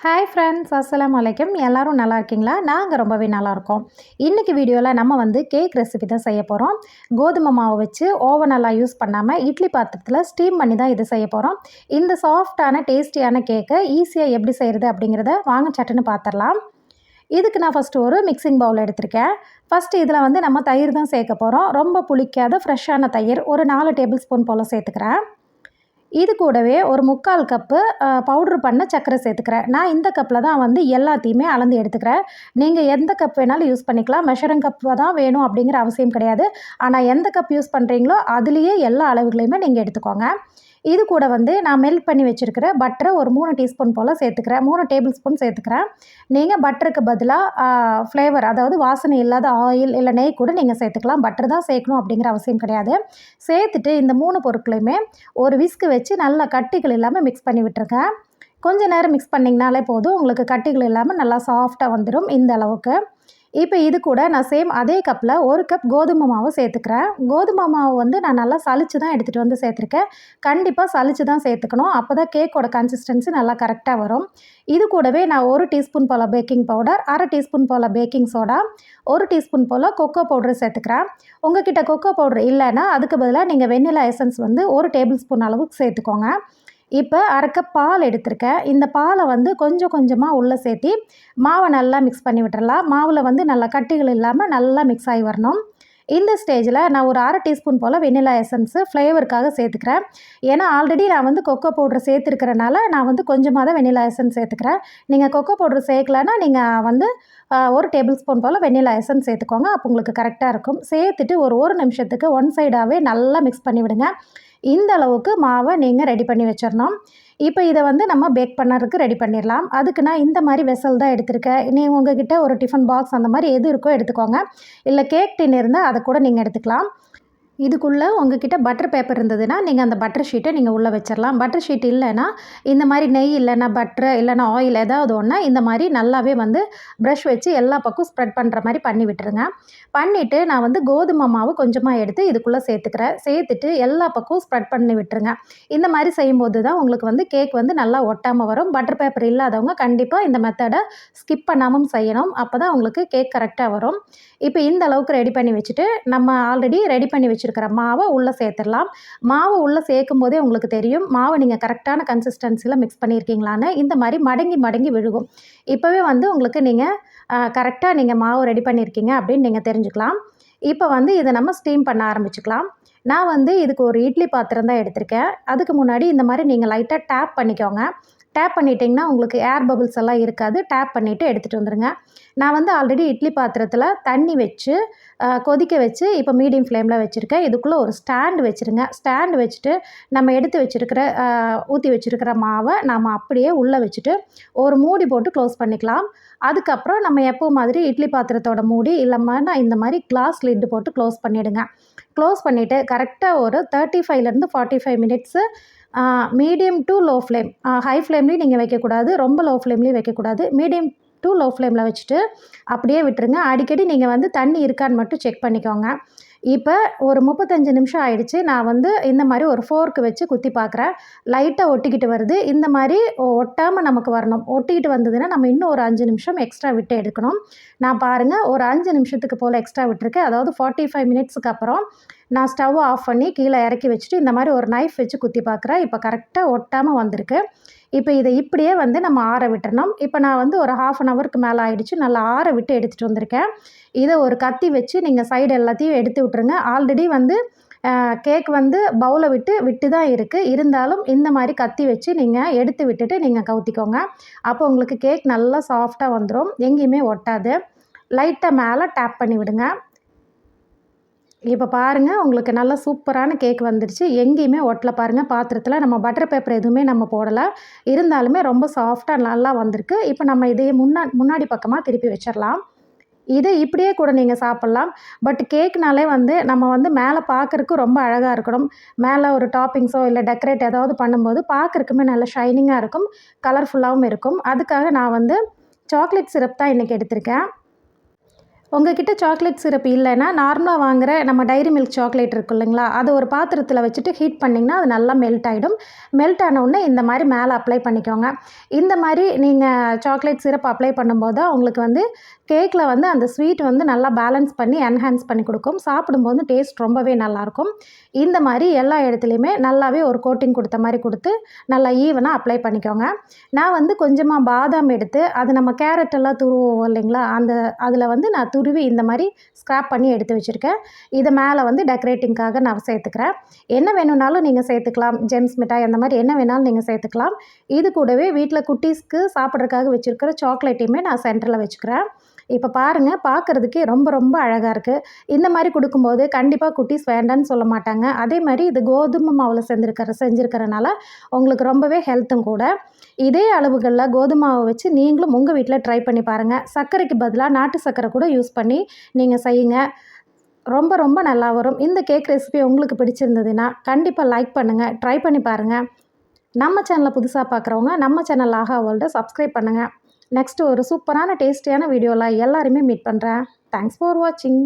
Hi friends, அஸ்ஸலாமு அலைக்கும். எல்லோரும் நல்லா இருக்கீங்களா? நாங்கள் ரொம்பவே நல்லாயிருக்கோம். இன்றைக்கி வீடியோவில் நம்ம கேக் ரெசிபி தான் செய்ய போகிறோம். கோதுமை மாவு வச்சு ஓவனெல்லாம் யூஸ் பண்ணாமல் இட்லி பாத்திரத்தில் ஸ்டீம் பண்ணி தான் இது செய்ய போகிறோம். இந்த சாஃப்டான டேஸ்டியான கேக்கை ஈஸியாக எப்படி செய்கிறது அப்படிங்கிறத வாங்க சட்டுன்னு பார்த்துடலாம். இதுக்கு நான் ஃபஸ்ட்டு ஒரு மிக்சிங் பவுல் எடுத்திருக்கேன். ஃபஸ்ட்டு இதில் நம்ம தயிர் தான் சேர்க்க போகிறோம். ரொம்ப புளிக்காத ஃப்ரெஷ்ஷான தயிர் ஒரு 4 டேபிள் ஸ்பூன் போல் சேர்த்துக்கிறேன். இது கூடவே ஒரு 3/4 கப்பு பவுட்ரு பண்ண சர்க்கரை சேர்த்துக்கிறேன். நான் இந்த கப்பில் தான் எல்லாத்தையுமே அளந்து எடுத்துக்கிறேன். நீங்கள் எந்த கப் வேணாலும் யூஸ் பண்ணிக்கலாம். மெஷரிங் கப் தான் வேணும் அப்படிங்கிற அவசியம் கிடையாது. ஆனால் எந்த கப் யூஸ் பண்ணுறீங்களோ அதுலேயே எல்லா அளவுகளையுமே நீங்கள் எடுத்துக்கோங்க. இது கூட நான் மெல்ட் பண்ணி வச்சுருக்கிற பட்டரை ஒரு 3 டீஸ்பூன் போல் சேர்த்துக்கிறேன். 3 டேபிள் ஸ்பூன் சேர்த்துக்கிறேன். நீங்கள் பட்டருக்கு பதிலாக ஃப்ளேவர், அதாவது வாசனை இல்லாத ஆயில் இல்லை நெய் கூட நீங்கள் சேர்த்துக்கலாம். பட்டர் தான் சேர்க்கணும் அப்படிங்கிற அவசியம் கிடையாது. சேர்த்துட்டு இந்த 3 பொருட்களையுமே ஒரு விஸ்கு வச்சு நல்லா கட்டிகள் இல்லாமல் மிக்ஸ் பண்ணி விட்டுருங்க. கொஞ்சம் நேரம் மிக்ஸ் பண்ணிங்கனாலே போதும், உங்களுக்கு கட்டிகள் இல்லாமல் நல்லா சாஃப்டாக வந்துடும் இந்த அளவுக்கு. இப்போ இது கூட நான் சேம் அதே கப்பில் 1 கப் கோதுமை மாவு சேர்த்துக்கிறேன். கோதுமை மாவு நான் நல்லா சலிச்சு தான் எடுத்துகிட்டு சேர்த்துருக்கேன். கண்டிப்பாக சலிச்சு தான் சேர்த்துக்கணும். அப்போ தான் கேக்கோட கன்சிஸ்டன்சி நல்லா கரெக்டாக வரும். இது கூடவே நான் 1 டீஸ்பூன் போல் பேக்கிங் பவுடர், 1/2 டீஸ்பூன் போல் பேக்கிங் சோடா, 1 டீஸ்பூன் போல் கொக்கோ பவுடர் சேர்த்துக்கிறேன். உங்கள்கிட்ட கொக்கோ பவுடர் இல்லைன்னா அதுக்கு பதிலாக நீங்கள் வெண்ணிலா எசன்ஸ் 1 டேபிள் ஸ்பூன் அளவுக்கு சேர்த்துக்கோங்க. இப்போ 1/2 கப் பால் எடுத்திருக்கேன். இந்த பாலை கொஞ்சம் கொஞ்சமாக உள்ளே சேர்த்தி மாவை நல்லா மிக்ஸ் பண்ணி விட்டுறலாம். மாவில் நல்லா கட்டிகள் இல்லாமல் நல்லா மிக்ஸ் ஆகி வரணும். இந்த ஸ்டேஜில் நான் ஒரு 1/2 டீஸ்பூன் போல் வெண்ணிலா எசன்ஸு ஃப்ளேவருக்காக சேர்த்துக்கிறேன். ஏன்னா ஆல்ரெடி நான் கொக்கோ பவுடர் சேர்த்துருக்கிறனால நான் கொஞ்சமாக தான் வெண்ணிலா எசன்ஸ் சேர்த்துக்கிறேன். நீங்கள் கொக்கோ பவுடர் சேர்க்கலன்னா நீங்கள் 1 டேபிள் ஸ்பூன் போல் வெண்ணிலா எசன்ஸ் சேர்த்துக்கோங்க. அப்போ உங்களுக்கு கரெக்டாக இருக்கும். சேர்த்துட்டு ஒரு நிமிஷத்துக்கு ஒன் சைடாகவே நல்லா மிக்ஸ் பண்ணி விடுங்க. இந்த அளவுக்கு மாவை நீங்கள் ரெடி பண்ணி வச்சிடணும். இப்போ இதை நம்ம பேக் பண்ணுறதுக்கு ரெடி பண்ணிடலாம். அதுக்கு நான் இந்த மாதிரி வெசல் தான் எடுத்திருக்கேன். உங்ககிட்ட ஒரு டிஃபன் பாக்ஸ் அந்த மாதிரி எது இருக்கோ எடுத்துக்கோங்க. இல்லை கேக் டின் இருந்தால் அதை கூட நீங்கள் எடுத்துக்கலாம். இதுக்குள்ளே உங்ககிட்ட பட்டர் பேப்பர் இருந்ததுன்னா நீங்கள் அந்த பட்டர் ஷீட்டை நீங்கள் உள்ளே வச்சிடலாம். பட்டர் ஷீட் இல்லைன்னா இந்த மாதிரி நெய் இல்லைன்னா பட்டர் இல்லைன்னா ஆயில் ஏதாவது ஒன்று இந்த மாதிரி நல்லாவே ப்ரஷ் வச்சு எல்லா பக்கம் ஸ்ப்ரெட் பண்ணுற மாதிரி பண்ணி விட்டுருங்க. பண்ணிவிட்டு நான் கோதுமை மாவு கொஞ்சமாக எடுத்து இதுக்குள்ளே சேர்த்துக்கிறேன். சேர்த்துட்டு எல்லா பக்கம் ஸ்ப்ரெட் பண்ணி விட்டுருங்க. இந்த மாதிரி செய்யும்போது தான் உங்களுக்கு கேக் நல்லா ஒட்டாமல் வரும். பட்டர் பேப்பர் இல்லாதவங்க கண்டிப்பாக இந்த மெத்தடை ஸ்கிப் பண்ணாமல் செய்யணும். அப்போ தான் உங்களுக்கு கேக் கரெக்டாக வரும். இப்போ இந்த அளவுக்கு ரெடி பண்ணி வச்சுட்டு நம்ம ஆல்ரெடி ரெடி பண்ணி வச்சுருக்கிற மாவை உள்ளே சேர்த்துடலாம். மாவு உள்ளே சேர்க்கும் போதே உங்களுக்கு தெரியும் மாவை நீங்கள் கரெக்டான கன்சிஸ்டன்சியில் மிக்ஸ் பண்ணியிருக்கீங்களான்னு. இந்த மாதிரி மடங்கி மடங்கி விழுகும். இப்போவே உங்களுக்கு நீங்கள் கரெக்டாக நீங்கள் மாவு ரெடி பண்ணியிருக்கீங்க அப்படின்னு நீங்கள் தெரிஞ்சுக்கலாம். இப்போ இதை நம்ம ஸ்டீம் பண்ண ஆரம்பிச்சுக்கலாம். நான் இதுக்கு ஒரு இட்லி பாத்திரம் தான் எடுத்திருக்கேன். அதுக்கு முன்னாடி இந்த மாதிரி நீங்கள் லைட்டாக டேப் பண்ணிக்கோங்க. டேப் பண்ணிட்டிங்கன்னா உங்களுக்கு ஏர் பபிள்ஸ் எல்லாம் இருக்காது. டேப் பண்ணிவிட்டு எடுத்துகிட்டு வந்துடுங்க. நான் ஆல்ரெடி இட்லி பாத்திரத்தில் தண்ணி வச்சு கொதிக்க வச்சு இப்போ மீடியம் ஃப்ளேமில் வச்சுருக்கேன். இதுக்குள்ளே ஒரு ஸ்டாண்டு வச்சுருங்க. ஸ்டாண்டு வச்சுட்டு நம்ம எடுத்து வச்சுருக்கிற ஊற்றி வச்சுருக்கிற மாவை நாம் அப்படியே உள்ளே வச்சுட்டு ஒரு மூடி போட்டு க்ளோஸ் பண்ணிக்கலாம். அதுக்கப்புறம் நம்ம எப்போ மாதிரி இட்லி பாத்திரத்தோட மூடி இல்லாமல் இந்த மாதிரி கிளாஸ் லிட்டு போட்டு க்ளோஸ் பண்ணிவிடுங்க. க்ளோஸ் பண்ணிவிட்டு கரெக்டாக ஒரு 35லேருந்து 45 minutes medium to low flame, high ஃப்ளேம்லேயும் நீங்கள் வைக்கக்கூடாது, ரொம்ப லோ ஃப்ளேம்லேயும் வைக்கக்கூடாது. மீடியம் டு லோ ஃப்ளேமில் வச்சுட்டு அப்படியே விட்டுருங்க. அடிக்கடி நீங்கள் தண்ணி இருக்கான்னு மட்டும் செக் பண்ணிக்கோங்க. இப்போ ஒரு 35 நிமிஷம் ஆயிடுச்சு. நான் இந்த மாதிரி ஒரு ஃபோர்க்கு வச்சு குத்தி பார்க்குறேன். லைட்டாக ஒட்டிக்கிட்டு வருது. இந்த மாதிரி ஒட்டாமல் நமக்கு வரணும். ஒட்டிக்கிட்டு வந்ததுன்னா நம்ம இன்னும் ஒரு 5 நிமிஷம் எக்ஸ்ட்ரா விட்டு எடுக்கணும். நான் பாருங்கள் ஒரு 5 நிமிஷத்துக்கு போல் எக்ஸ்ட்ரா விட்டுருக்கேன். அதாவது 45 மினிட்ஸுக்கு அப்புறம் நான் ஸ்டவ் ஆஃப் பண்ணி கீழே இறக்கி வச்சுட்டு இந்த மாதிரி ஒரு நைஃப் வச்சு குத்தி பார்க்குறேன். இப்போ கரெக்டாக ஒட்டாமல் வந்திருக்கு. இப்போ இதை இப்படியே நம்ம ஆற விட்டுறணும். இப்போ நான் ஒரு 1/2 ஹவருக்கு மேலே ஆகிடுச்சு. நல்லா ஆற விட்டு எடுத்துகிட்டு வந்திருக்கேன். இதை ஒரு கத்தி வச்சு நீங்கள் சைடு எல்லாத்தையும் எடுத்து விட்டுருங்க. ஆல்ரெடி கேக் பவுலை விட்டு தான் இருக்குது. இருந்தாலும் இந்த மாதிரி கத்தி வச்சு நீங்கள் எடுத்து விட்டுட்டு நீங்கள் கவுத்திக்கோங்க. அப்போ உங்களுக்கு கேக் நல்லா சாஃப்டாக வந்துடும். எங்கேயுமே ஒட்டாது. லைட்டாக மேலே டேப் பண்ணி விடுங்க. இப்போ பாருங்கள் உங்களுக்கு நல்ல சூப்பரான கேக் வந்துடுச்சு. எங்கேயுமே ஒட்டலை பாருங்கள். பாத்திரத்தில் நம்ம பட்டர் பேப்பர் எதுவுமே நம்ம போடலை. இருந்தாலுமே ரொம்ப சாஃப்டாக நல்லா வந்திருக்கு. இப்போ நம்ம இதையே முன்னாடி பக்கமாக திருப்பி வச்சிடலாம். இதை இப்படியே கூட நீங்கள் சாப்பிட்லாம். பட் கேக்னாலே நம்ம மேலே பார்க்குறக்கு ரொம்ப அழகாக இருக்கணும். மேலே ஒரு டாப்பிங்ஸோ இல்லை டெக்கரேட் ஏதாவது பண்ணும்போது பார்க்குறக்குமே நல்லா ஷைனிங்காக இருக்கும், கலர்ஃபுல்லாகவும் இருக்கும். அதுக்காக நான் சாக்லேட் சிரப் தான் இன்றைக்கி எடுத்திருக்கேன். உங்ககிட்ட சாக்லேட் சிரப் இல்லைன்னா நார்மலாக வாங்குகிற நம்ம டைரி மில்க் சாக்லேட் இருக்கும் இல்லைங்களா, அதை ஒரு பாத்திரத்தில் வச்சுட்டு ஹீட் பண்ணிங்கன்னா அது நல்லா மெல்ட் ஆகிடும். மெல்ட் ஆனவுடனே இந்த மாதிரி மேலே அப்ளை பண்ணிக்கோங்க. இந்த மாதிரி நீங்கள் சாக்லேட் சிரப் அப்ளை பண்ணும்போது உங்களுக்கு வந்து கேக்கில் வந்து அந்த ஸ்வீட் வந்து நல்லா பேலன்ஸ் பண்ணி என்ஹான்ஸ் பண்ணி கொடுக்கும். சாப்பிடும்போது டேஸ்ட் ரொம்பவே நல்லாயிருக்கும். இந்த மாதிரி எல்லா இடத்துலையுமே நல்லாவே ஒரு கோட்டிங் கொடுத்த மாதிரி கொடுத்து நல்லா ஈவனாக அப்ளை பண்ணிக்கோங்க. நான் வந்து கொஞ்சமாக பாதாம் எடுத்து அது நம்ம கேரட் எல்லாம் துருவோம் இல்லைங்களா, அதில் வந்து நான் துருவி இந்த மாதிரி ஸ்க்ராப் பண்ணி எடுத்து வச்சுருக்கேன். இதை மேலே வந்து டெக்கரேட்டிங்காக நான் சேர்த்துக்கிறேன். என்ன வேணும்னாலும் நீங்கள் சேர்த்துக்கலாம். ஜெம்ஸ் மிட்டாய் அந்த மாதிரி என்ன வேணாலும் நீங்கள் சேர்த்துக்கலாம். இது கூடவே வீட்டில் குட்டீஸ்க்கு சாப்பிட்றதுக்காக வச்சுருக்கிற சாக்லேட்டையுமே நான் சென்டரில் வச்சுக்கிறேன். இப்போ பாருங்கள், பார்க்குறதுக்கே ரொம்ப ரொம்ப அழகாக இருக்குது. இந்த மாதிரி கொடுக்கும்போது கண்டிப்பாக குட்டீஸ் வேண்டான்னு சொல்ல மாட்டாங்க. அதே மாதிரி இது கோதுமை மாவில் செஞ்சுருக்கிறனால உங்களுக்கு ரொம்பவே ஹெல்த்தும் கூட. இதே அளவுகளில் கோதுமை மாவை வச்சு நீங்களும் உங்கள் வீட்டில் ட்ரை பண்ணி பாருங்கள். சர்க்கரைக்கு பதிலாக நாட்டு சர்க்கரை கூட யூஸ் பண்ணி நீங்கள் செய்யுங்க. ரொம்ப ரொம்ப நல்லா வரும். இந்த கேக் ரெசிபி உங்களுக்கு பிடிச்சிருந்ததுன்னா கண்டிப்பாக லைக் பண்ணுங்கள், ட்ரை பண்ணி பாருங்கள். நம்ம சேனலை புதுசாக பார்க்குறவங்க நம்ம சேனல் ஆஹா வேர்ல்டை சப்ஸ்கிரைப் பண்ணுங்கள். நெக்ஸ்ட்டு ஒரு சூப்பரான டேஸ்டியான வீடியோவில் எல்லாருமே மீட் பண்ணுறேன். தேங்க்ஸ் ஃபார் வாட்சிங்.